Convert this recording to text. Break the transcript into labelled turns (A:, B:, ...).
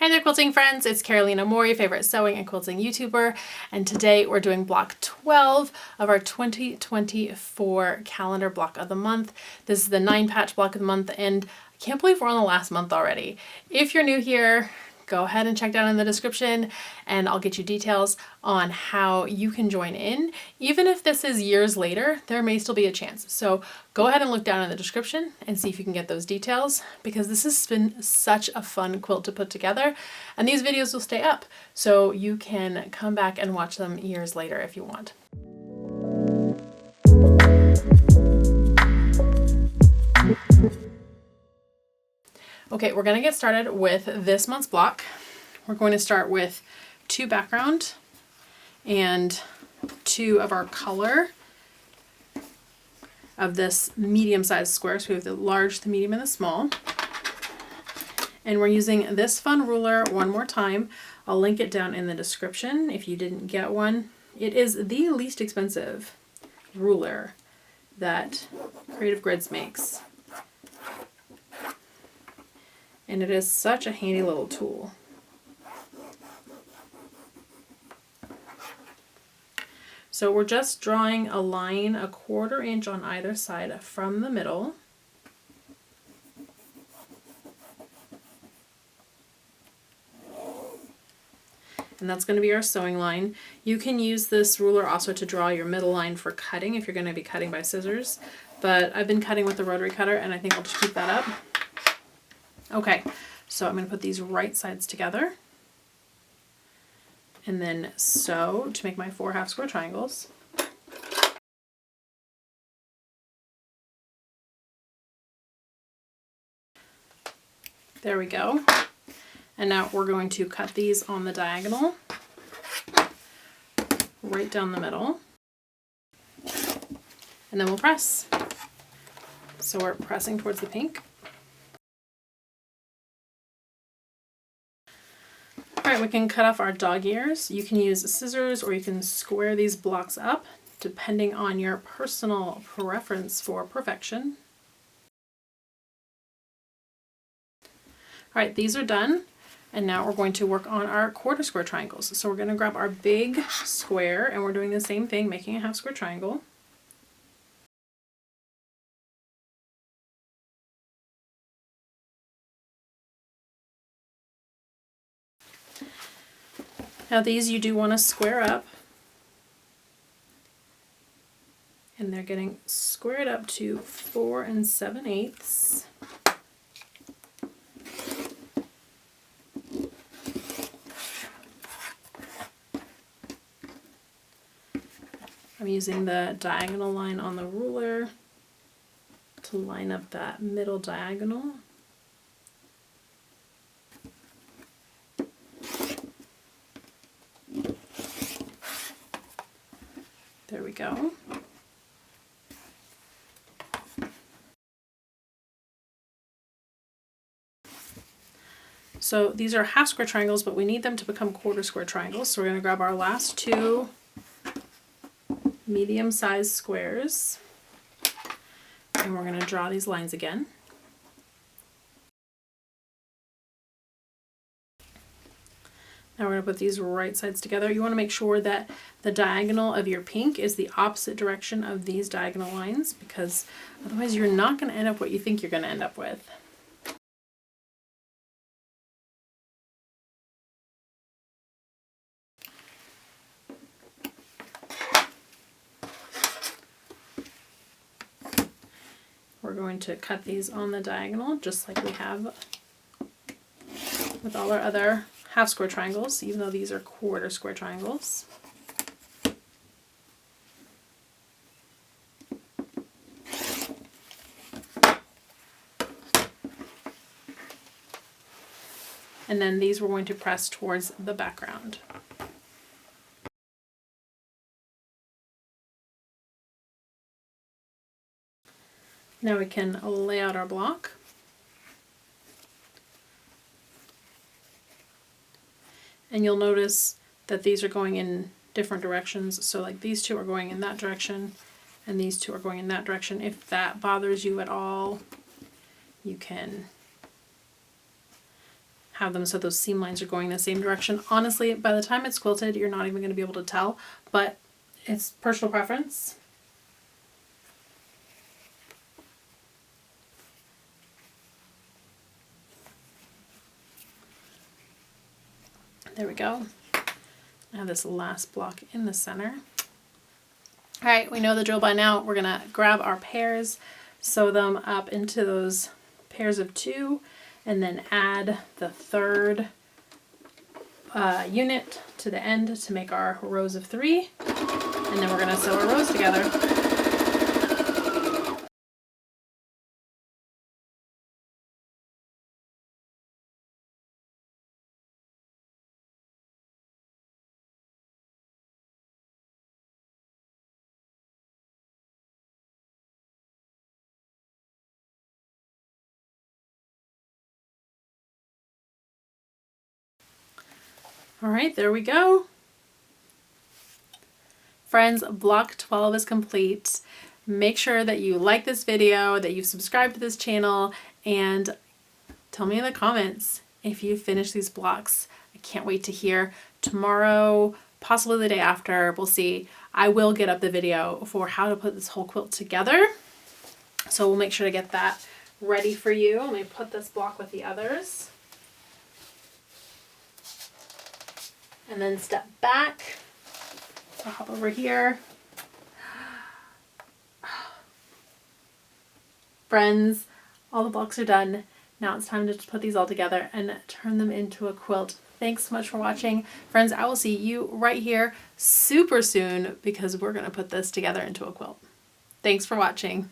A: Hi there, quilting friends. It's Carolina Moore, your favorite sewing and quilting YouTuber, and today we're doing block 12 of our 2024 calendar block of the month. This is the 9-patch block of the month, and I can't believe we're on the last month already. If you're new here, go ahead and check down in the description and I'll get you details on how you can join in. Even if this is years later, there may still be a chance. So go ahead and look down in the description and see if you can get those details, because this has been such a fun quilt to put together, and these videos will stay up so you can come back and watch them years later if you want. Okay, we're going to get started with this month's block. We're going to start with 2 background and 2 of our color of this medium-sized square. So we have the large, the medium, and the small. And we're using this fun ruler one more time. I'll link it down in the description if you didn't get one. It is the least expensive ruler that Creative Grids makes. And it is such a handy little tool. So we're just drawing a line 1/4 inch on either side from the middle. And that's going to be our sewing line. You can use this ruler also to draw your middle line for cutting if you're going to be cutting by scissors. But I've been cutting with the rotary cutter, and I think I'll just keep that up. Okay, so I'm going to put these right sides together and then sew to make my 4 half square triangles. There we go. And now we're going to cut these on the diagonal, right down the middle, and then we'll press. So we're pressing towards the pink. Alright, we can cut off our dog ears. You can use scissors or you can square these blocks up depending on your personal preference for perfection. Alright, these are done, and now we're going to work on our 1/4 square triangles. So we're going to grab our big square, and we're doing the same thing, making a half square triangle. Now these you do want to square up, and they're getting squared up to 4 7/8. I'm using the diagonal line on the ruler to line up that middle diagonal. There we go. So these are half square triangles, but we need them to become 1/4 square triangles. So we're going to grab our last 2 medium-sized squares, and we're going to draw these lines again. Now we're going to put these right sides together. You want to make sure that the diagonal of your pink is the opposite direction of these diagonal lines, because otherwise you're not going to end up what you think you're going to end up with. We're going to cut these on the diagonal just like we have with all our other half square triangles, even though these are 1/4 square triangles. And then these we're going to press towards the background. Now we can lay out our block. And you'll notice that these are going in different directions. So like these 2 are going in that direction, and these 2 are going in that direction. If that bothers you at all, you can have them so those seam lines are going the same direction. Honestly, by the time it's quilted, you're not even going to be able to tell, but it's personal preference. There we go. I have this last block in the center. All right, we know the drill by now. We're gonna grab our pairs, sew them up into those pairs of 2, and then add the third unit to the end to make our rows of 3. And then we're gonna sew our rows together. All right, there we go. Friends, block 12 is complete. Make sure that you like this video, that you've subscribed to this channel, and tell me in the comments if you finish these blocks. I can't wait to hear. Tomorrow, possibly the day after, we'll see. I will get up the video for how to put this whole quilt together. So we'll make sure to get that ready for you. Let me put this block with the others. And then step back. I'll hop over here. Friends, all the blocks are done. Now it's time to put these all together and turn them into a quilt. Thanks so much for watching. Friends, I will see you right here super soon because we're going to put this together into a quilt. Thanks for watching.